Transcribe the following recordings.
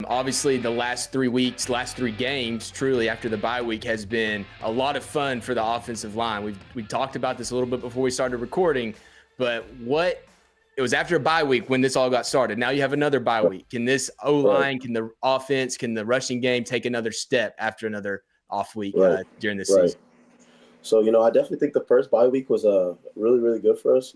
Obviously, the last 3 weeks, last 3 games, truly after the bye week, has been a lot of fun for the offensive line. We talked about this a little bit before we started recording, but it was after a bye week when this all got started. Now you have another bye week. Can this O-line, can the offense, can the rushing game take another step after another off week during the season? So, I definitely think the first bye week was really, really good for us.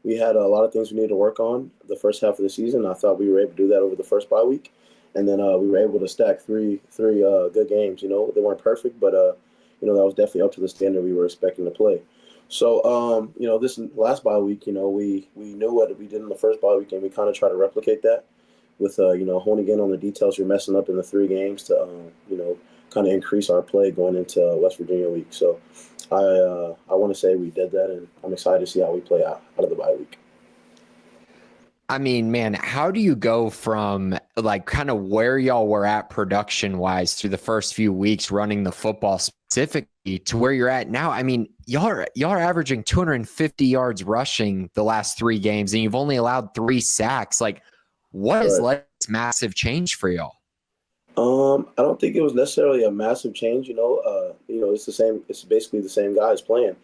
We had a lot of things we needed to work on the first half of the season. I thought we were able to do that over the first bye week. And then we were able to stack three good games. They weren't perfect, but, that was definitely up to the standard we were expecting to play. So, this last bye week, we knew what we did in the first bye week, and we kind of try to replicate that with, honing in on the details you're messing up in the 3 games to, kind of increase our play going into West Virginia week. So I want to say we did that, and I'm excited to see how we play out of the bye week. I mean, man, how do you go from like kind of where y'all were at production wise through the first few weeks running the football specifically to where you're at now? I mean, y'all are averaging 250 yards rushing the last 3 games, and you've only allowed 3 sacks. Like, what has led to this massive change for y'all? I don't think it was necessarily a massive change. It's the same. It's basically the same guys playing,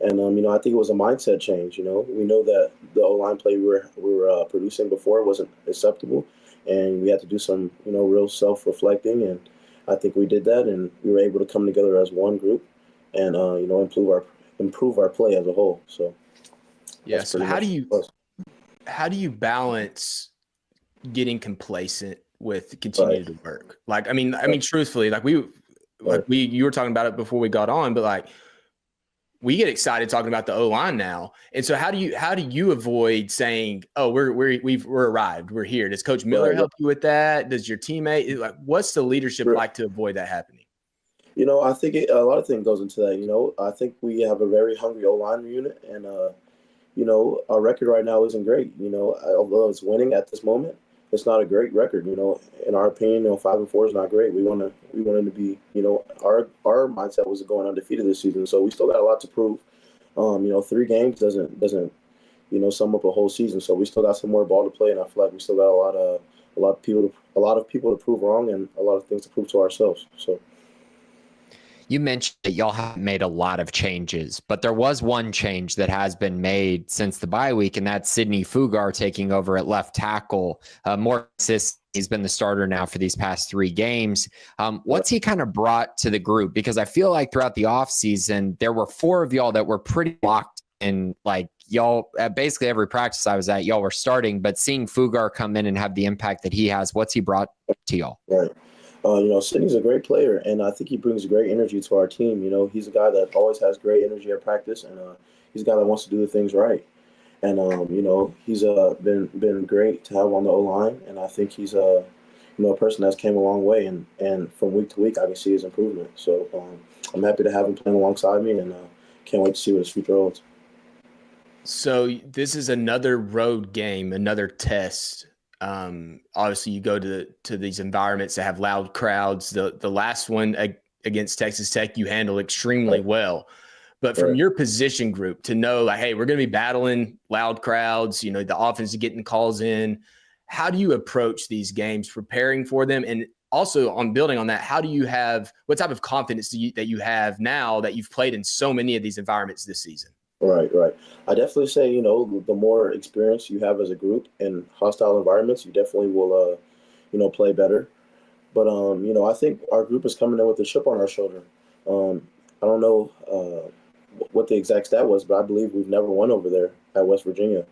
and I think it was a mindset change. We know that the O-line play we were producing before wasn't acceptable, and we had to do some real self-reflecting, and I think we did that, and we were able to come together as one group, and improve our play as a whole. So yeah. So how do you balance getting complacent with continuing to work? Like, I mean, truthfully, you were talking about it before we got on, but like we get excited talking about the O-line now. And so how do you avoid saying, oh, we're arrived, we're here? Does Coach Miller help you with that? Does your teammate, like, what's the leadership like to avoid that happening? I think a lot of things goes into that. I think we have a very hungry O-line unit, and our record right now isn't great. Although it's winning at this moment, it's not a great record. In our opinion, 5-4 is not great. We wanted to be, our mindset was going undefeated this season. So we still got a lot to prove. 3 games doesn't sum up a whole season. So we still got some more ball to play, and I feel like we still got a lot of people to prove wrong, and a lot of things to prove to ourselves. So. You mentioned that y'all haven't made a lot of changes, but there was one change that has been made since the bye week, and that's Sidney Fugar taking over at left tackle. More consistent. He's been the starter now for these past 3 games. What's he kind of brought to the group? Because I feel like throughout the offseason, there were 4 of y'all that were pretty locked in. Like, y'all, at basically every practice I was at, y'all were starting, but seeing Fugar come in and have the impact that he has, what's he brought to y'all? Right. Sidney's a great player, and I think he brings great energy to our team. He's a guy that always has great energy at practice, and he's a guy that wants to do the things right. And, he's been great to have on the O-line, and I think he's a person that's came a long way, and from week to week I can see his improvement. So I'm happy to have him playing alongside me, and can't wait to see what his future holds. So this is another road game, another test. Obviously you go to these environments that have loud crowds. The last one against Texas Tech, you handled extremely well, but from your position group to know like, hey, we're going to be battling loud crowds, the offense is getting calls in. How do you approach these games, preparing for them? And also on building on that, what type of confidence that you have now that you've played in so many of these environments this season? Right. I definitely say, the more experience you have as a group in hostile environments, you definitely will, play better. But, I think our group is coming in with a chip on our shoulder. I don't know what the exact stat was, but I believe we've never won over there at West Virginia.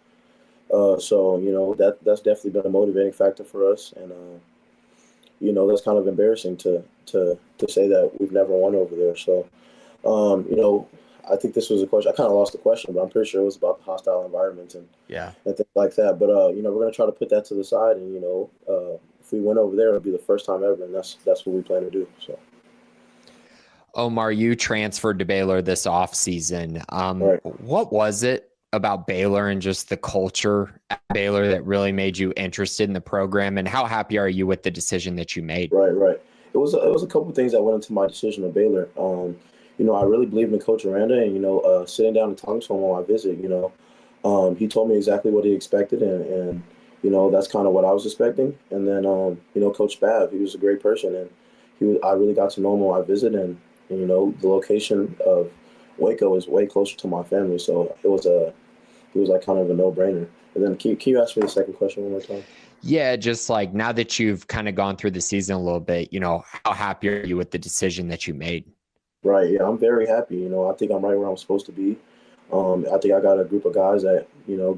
So, that's definitely been a motivating factor for us. And, that's kind of embarrassing to say that we've never won over there. So, I think this was a question. I kind of lost the question, but I'm pretty sure it was about the hostile environment and things like that. But we're going to try to put that to the side, and if we win over there, it'll be the first time ever, and that's what we plan to do. So, Omar, you transferred to Baylor this offseason. What was it about Baylor and just the culture at Baylor that really made you interested in the program, and how happy are you with the decision that you made? Right. It was a couple of things that went into my decision at Baylor. I really believed in Coach Aranda, and, sitting down and talking to him on my visit, he told me exactly what he expected. And that's kind of what I was expecting. And then, Coach Bav, he was a great person, and I really got to know him while I visited, and the location of Waco is way closer to my family, so it was like kind of a no-brainer. And then can you ask me the second question one more time? Yeah, just like now that you've kind of gone through the season a little bit, how happy are you with the decision that you made? Right. Yeah, I'm very happy. I think I'm right where I'm supposed to be. I think I got a group of guys that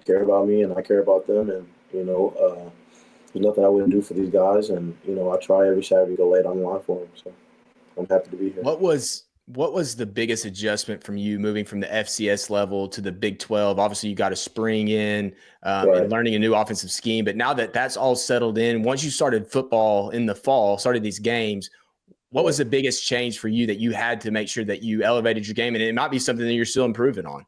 care about me, and I care about them, and there's nothing I wouldn't do for these guys, and I try every Saturday to go late on the line for them. So I'm happy to be here. What was the biggest adjustment from you moving from the FCS level to the Big 12? Obviously, you got a spring in Right. and learning a new offensive scheme. But now that that's all settled in, once you started football in the fall, started these games, what was the biggest change for you that you had to make sure that you elevated your game? And it might be something that you're still improving on.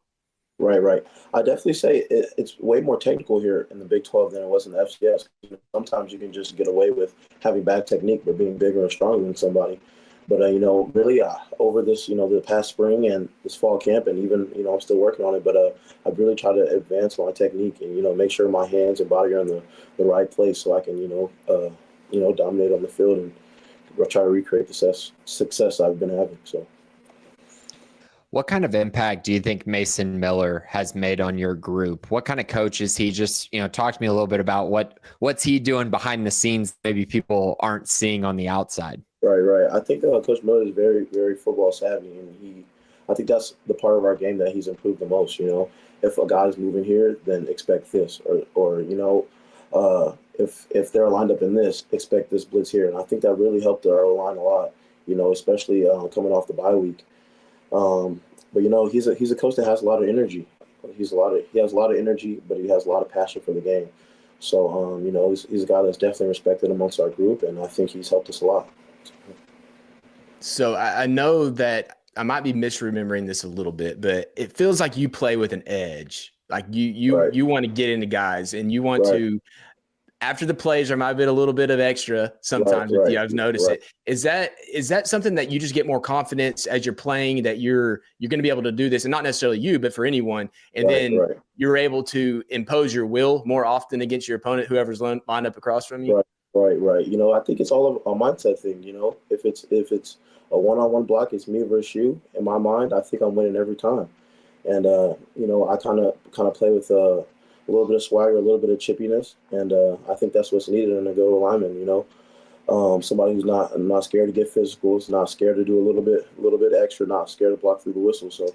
Right. I definitely say it's way more technical here in the Big 12 than it was in the FCS. Sometimes you can just get away with having bad technique, but being bigger and stronger than somebody. But really, over this, the past spring and this fall camp, and even I'm still working on it. But I've really tried to advance my technique and make sure my hands and body are in the right place so I can dominate on the field and try to recreate the success I've been having. So. What kind of impact do you think Mason Miller has made on your group? What kind of coach is he? Just, talk to me a little bit about what's he doing behind the scenes maybe people aren't seeing on the outside. Right. I think Coach Miller is very, very football savvy, and I think that's the part of our game that he's improved the most. If a guy's moving here, then expect this, or if they're lined up in this, expect this blitz here, and I think that really helped our line a lot. Especially coming off the bye week. But he's a coach that has a lot of energy. He has a lot of energy, but he has a lot of passion for the game. So he's a guy that's definitely respected amongst our group, and I think he's helped us a lot. So I know that I might be misremembering this a little bit, but it feels like you play with an edge. Like you want to get into guys, and you want to. After the plays, there might have been a little bit of extra sometimes with you. I've noticed it. Is that something that you just get more confidence as you're playing that you're going to be able to do this, and not necessarily you, but for anyone, and then you're able to impose your will more often against your opponent, whoever's lined up across from you? Right. I think it's all a mindset thing. If it's a one-on-one block, it's me versus you. In my mind, I think I'm winning every time, and I kind of play with a little bit of swagger, a little bit of chippiness, and I think that's what's needed in a good lineman. Somebody who's not scared to get physical, is not scared to do a little bit extra, not scared to block through the whistle. So,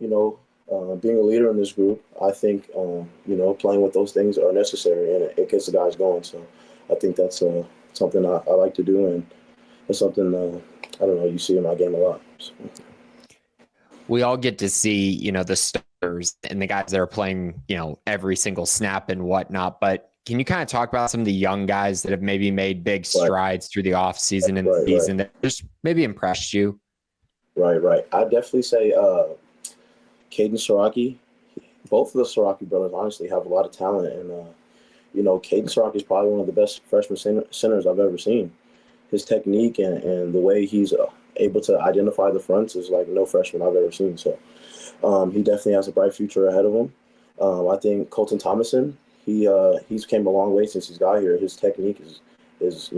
being a leader in this group, I think playing with those things are necessary, and it gets the guys going. So, I think that's something I like to do, and it's something I don't know, you see in my game a lot. So. We all get to see, the starters and the guys that are playing, every single snap and whatnot. But can you kind of talk about some of the young guys that have maybe made big strides through the off season and the season that just maybe impressed you? Right. I'd definitely say Caden Siraki. Both of the Siraki brothers honestly have a lot of talent. And, Caden Siraki is probably one of the best freshman centers I've ever seen. His technique and the way he's able to identify the fronts is like no freshman I've ever seen. So he definitely has a bright future ahead of him. I think Colton Thomason, he's came a long way since he's got here. His technique is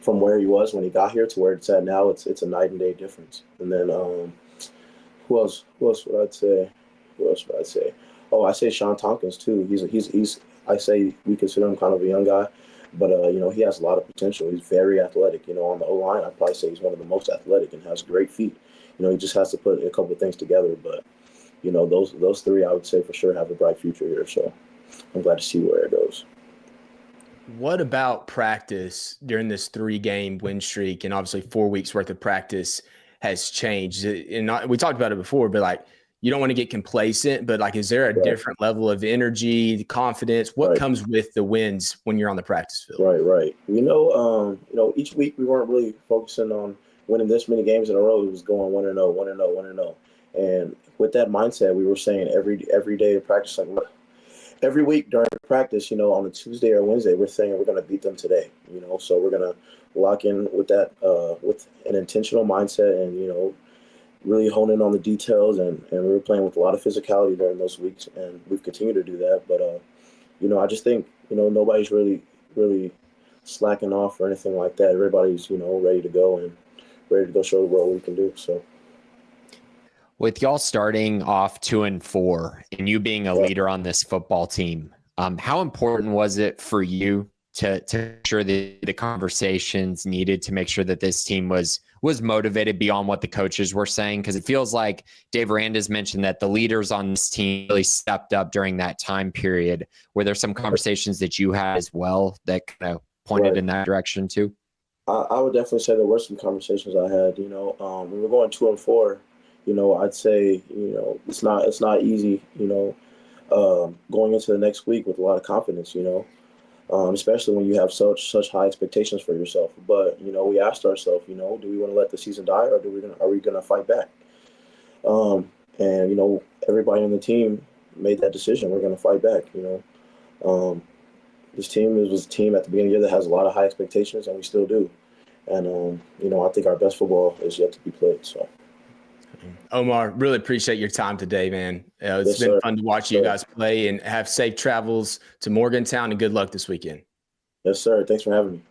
from where he was when he got here to where it's at now, it's a night and day difference. And then who else would I say? Oh, I say Sean Tompkins too. He's I say we consider him kind of a young guy. But, he has a lot of potential. He's very athletic. On the O-line, I'd probably say he's one of the most athletic and has great feet. He just has to put a couple of things together. But, those three, I would say for sure have a bright future here. So I'm glad to see where it goes. What about practice during this 3-game win streak and obviously 4 weeks worth of practice has changed? And we talked about it before, but you don't want to get complacent, but is there a different level of energy, confidence? What comes with the wins when you're on the practice field? Right. Each week we weren't really focusing on winning this many games in a row. It was going 1-0, 1-0, 1-0. And with that mindset, we were saying every day of practice, every week during practice, on a Tuesday or Wednesday, we're saying we're going to beat them today. So we're going to lock in with that, with an intentional mindset and, really hone in on the details, and we were playing with a lot of physicality during those weeks, and we've continued to do that. But, I just think nobody's really slacking off or anything like that. Everybody's, ready to go and ready to go show the world what we can do. So with y'all starting off 2-4 and you being a leader on this football team, how important was it for you to ensure the conversations needed to make sure that this team was motivated beyond what the coaches were saying? Because it feels like Dave Aranda's mentioned that the leaders on this team really stepped up during that time period. Were there some conversations that you had as well that kind of pointed in that direction too? I would definitely say there were some conversations I had. When we're going 2-4, I'd say it's not easy. Going into the next week with a lot of confidence. Especially when you have such high expectations for yourself. But we asked ourselves, do we want to let the season die, or are we gonna fight back? And everybody on the team made that decision. We're gonna fight back. This team was a team at the beginning of the year that has a lot of high expectations, and we still do. And I think our best football is yet to be played. So. Omar, really appreciate your time today, man. It's been fun to watch you guys play, and have safe travels to Morgantown, and good luck this weekend. Yes, sir. Thanks for having me.